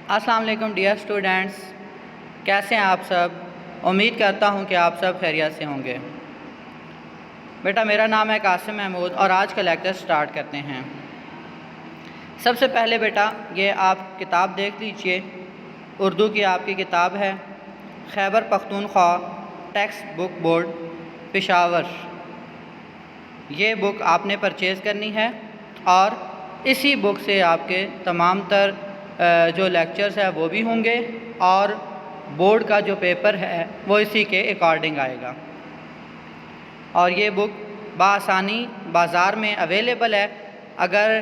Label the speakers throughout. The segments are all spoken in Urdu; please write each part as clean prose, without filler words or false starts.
Speaker 1: السلام علیکم ڈیئر اسٹوڈینٹس، کیسے ہیں آپ سب؟ امید کرتا ہوں کہ آپ سب خیریت سے ہوں گے۔ بیٹا میرا نام ہے قاسم محمود اور آج کا لیکچر سٹارٹ کرتے ہیں۔ سب سے پہلے بیٹا یہ آپ کتاب دیکھ لیجئے، اردو کی آپ کی کتاب ہے Khyber Pakhtunkhwa text book board Peshawar. یہ بک آپ نے پرچیز کرنی ہے اور اسی بک سے آپ کے تمام تر جو لیکچرز ہیں وہ بھی ہوں گے اور بورڈ کا جو پیپر ہے وہ اسی کے اکارڈنگ آئے گا۔ اور یہ بک بآسانی بازار میں اویلیبل ہے، اگر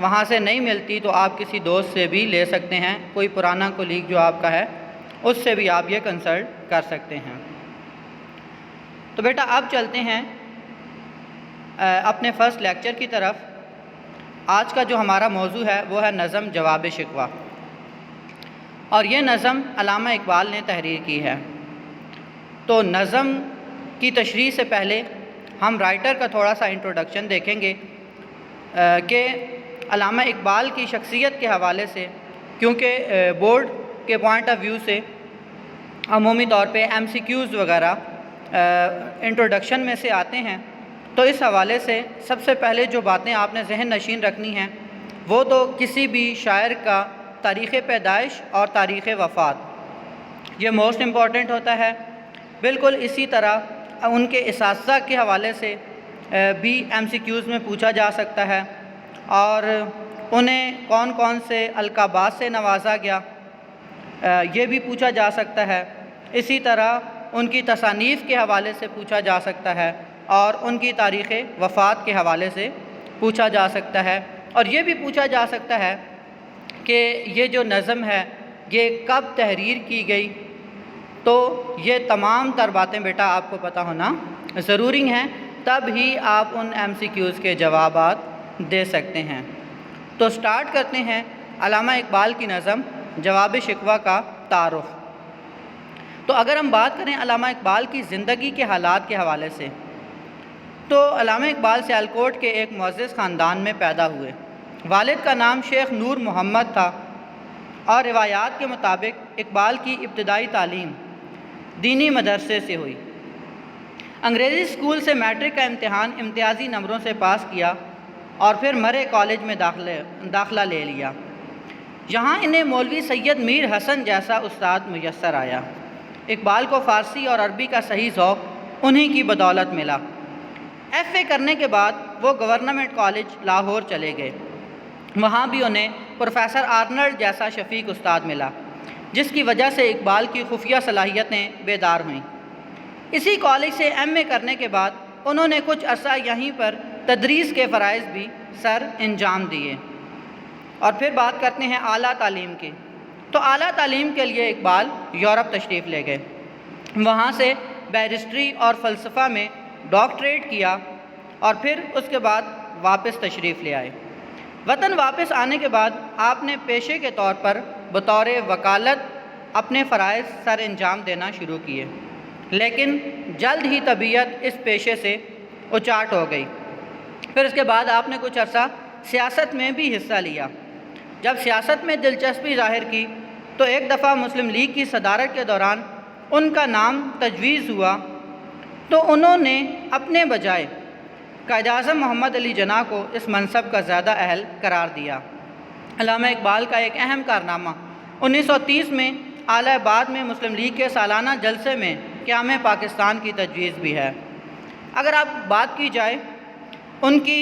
Speaker 1: وہاں سے نہیں ملتی تو آپ کسی دوست سے بھی لے سکتے ہیں، کوئی پرانا کولیگ جو آپ کا ہے اس سے بھی آپ یہ کنسلٹ کر سکتے ہیں۔ تو بیٹا اب چلتے ہیں اپنے فرسٹ لیکچر کی طرف۔ آج کا جو ہمارا موضوع ہے وہ ہے نظم جواب شکوہ، اور یہ نظم علامہ اقبال نے تحریر کی ہے۔ تو نظم کی تشریح سے پہلے ہم رائٹر کا تھوڑا سا انٹروڈکشن دیکھیں گے کہ علامہ اقبال کی شخصیت کے حوالے سے، کیونکہ بورڈ کے پوائنٹ آف ویو سے عمومی طور پہ ایم سی کیوز وغیرہ انٹروڈکشن میں سے آتے ہیں، تو اس حوالے سے سب سے پہلے جو باتیں آپ نے ذہن نشین رکھنی ہیں وہ تو کسی بھی شاعر کا تاریخ پیدائش اور تاریخ وفات، یہ موسٹ امپورٹنٹ ہوتا ہے۔ بالکل اسی طرح ان کے اساتذہ کے حوالے سے بھی ایم سی کیوز میں پوچھا جا سکتا ہے، اور انہیں کون کون سے القابات سے نوازا گیا یہ بھی پوچھا جا سکتا ہے۔ اسی طرح ان کی تصانیف کے حوالے سے پوچھا جا سکتا ہے اور ان کی تاریخ وفات کے حوالے سے پوچھا جا سکتا ہے، اور یہ بھی پوچھا جا سکتا ہے کہ یہ جو نظم ہے یہ کب تحریر کی گئی۔ تو یہ تمام تر باتیں بیٹا آپ کو پتہ ہونا ضروری ہیں، تب ہی آپ ان ایم سی کیوز کے جوابات دے سکتے ہیں۔ تو سٹارٹ کرتے ہیں علامہ اقبال کی نظم جواب شکوہ کا تعارف۔ تو اگر ہم بات کریں علامہ اقبال کی زندگی کے حالات کے حوالے سے، تو علامہ اقبال سیالکوٹ کے ایک معزز خاندان میں پیدا ہوئے۔ والد کا نام شیخ نور محمد تھا، اور روایات کے مطابق اقبال کی ابتدائی تعلیم دینی مدرسے سے ہوئی۔ انگریزی اسکول سے میٹرک کا امتحان امتیازی نمبروں سے پاس کیا اور پھر مرے کالج میں داخلہ لے لیا۔ یہاں انہیں مولوی سید میر حسن جیسا استاد میسر آیا۔ اقبال کو فارسی اور عربی کا صحیح ذوق انہی کی بدولت ملا۔ ایف اے کرنے کے بعد وہ گورنمنٹ کالج لاہور چلے گئے۔ وہاں بھی انہیں پروفیسر آرنلڈ جیسا شفیق استاد ملا، جس کی وجہ سے اقبال کی خفیہ صلاحیتیں بیدار ہوئیں۔ اسی کالج سے ایم اے کرنے کے بعد انہوں نے کچھ عرصہ یہیں پر تدریس کے فرائض بھی سر انجام دیے۔ اور پھر بات کرتے ہیں اعلیٰ تعلیم کی۔ تو اعلیٰ تعلیم کے لیے اقبال یورپ تشریف لے گئے، وہاں سے بیرسٹری اور فلسفہ میں ڈاکٹریٹ کیا، اور پھر اس کے بعد واپس تشریف لے آئے۔ وطن واپس آنے کے بعد آپ نے پیشے کے طور پر بطور وکالت اپنے فرائض سر انجام دینا شروع کیے، لیکن جلد ہی طبیعت اس پیشے سے اچاٹ ہو گئی۔ پھر اس کے بعد آپ نے کچھ عرصہ سیاست میں بھی حصہ لیا۔ جب سیاست میں دلچسپی ظاہر کی تو ایک دفعہ مسلم لیگ کی صدارت کے دوران ان کا نام تجویز ہوا، تو انہوں نے اپنے بجائے قائد اعظم محمد علی جناح کو اس منصب کا زیادہ اہل قرار دیا۔ علامہ اقبال کا ایک اہم کارنامہ 1930 میں اعلی آباد میں مسلم لیگ کے سالانہ جلسے میں قیام پاکستان کی تجویز بھی ہے۔ اگر آپ بات کی جائے ان کی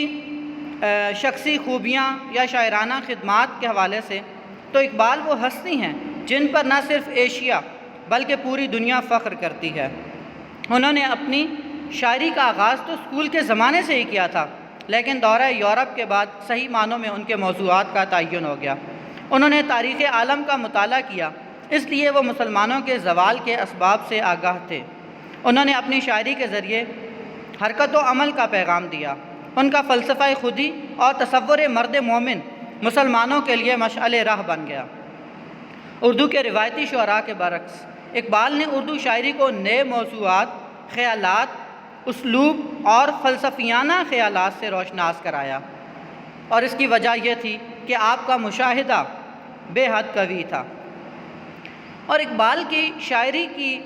Speaker 1: شخصی خوبیاں یا شاعرانہ خدمات کے حوالے سے، تو اقبال وہ ہستی ہیں جن پر نہ صرف ایشیا بلکہ پوری دنیا فخر کرتی ہے۔ انہوں نے اپنی شاعری کا آغاز تو اسکول کے زمانے سے ہی کیا تھا، لیکن دورہ یورپ کے بعد صحیح معنوں میں ان کے موضوعات کا تعین ہو گیا۔ انہوں نے تاریخ عالم کا مطالعہ کیا، اس لیے وہ مسلمانوں کے زوال کے اسباب سے آگاہ تھے۔ انہوں نے اپنی شاعری کے ذریعے حرکت و عمل کا پیغام دیا۔ ان کا فلسفہ خودی اور تصور مرد مومن مسلمانوں کے لیے مشعل راہ بن گیا۔ اردو کے روایتی شعراء کے برعکس اقبال نے اردو شاعری کو نئے موضوعات، خیالات، اسلوب اور فلسفیانہ خیالات سے روشناس کرایا، اور اس کی وجہ یہ تھی کہ آپ کا مشاہدہ بے حد قوی تھا۔ اور اقبال کی شاعری کی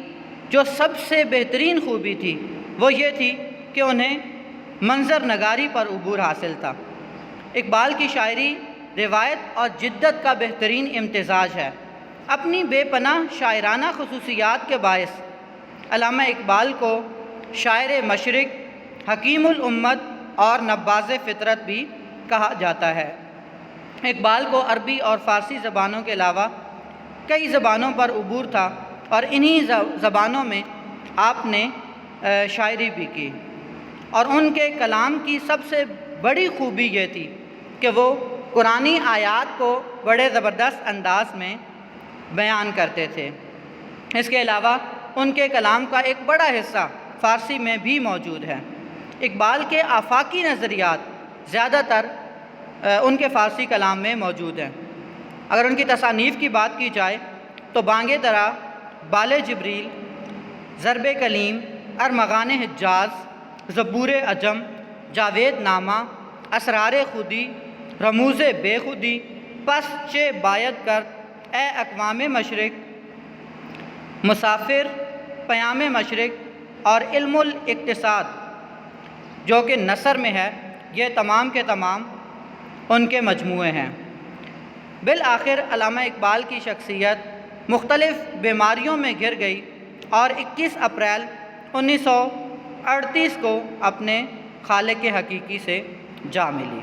Speaker 1: جو سب سے بہترین خوبی تھی وہ یہ تھی کہ انہیں منظر نگاری پر عبور حاصل تھا۔ اقبال کی شاعری روایت اور جدت کا بہترین امتزاج ہے۔ اپنی بے پناہ شاعرانہ خصوصیات کے باعث علامہ اقبال کو شاعر مشرق، حکیم الامت اور نباز فطرت بھی کہا جاتا ہے۔ اقبال کو عربی اور فارسی زبانوں کے علاوہ کئی زبانوں پر عبور تھا اور انہی زبانوں میں آپ نے شاعری بھی کی، اور ان کے کلام کی سب سے بڑی خوبی یہ تھی کہ وہ قرآنی آیات کو بڑے زبردست انداز میں بیان کرتے تھے۔ اس کے علاوہ ان کے کلام کا ایک بڑا حصہ فارسی میں بھی موجود ہے۔ اقبال کے آفاقی نظریات زیادہ تر ان کے فارسی کلام میں موجود ہیں۔ اگر ان کی تصانیف کی بات کی جائے تو بانگ درا، بال جبریل، ضرب کلیم، ارمغان حجاز، زبور عجم، جاوید نامہ، اسرار خودی، رموز بے خودی، پس چہ باید کرد، اے اقوام مشرق، مسافر، پیام مشرق اور علم الاقتصاد جو کہ نثر میں ہے، یہ تمام کے تمام ان کے مجموعے ہیں۔ بالآخر علامہ اقبال کی شخصیت مختلف بیماریوں میں گر گئی اور 21 اپریل 1938 کو اپنے خالق حقیقی سے جا ملی۔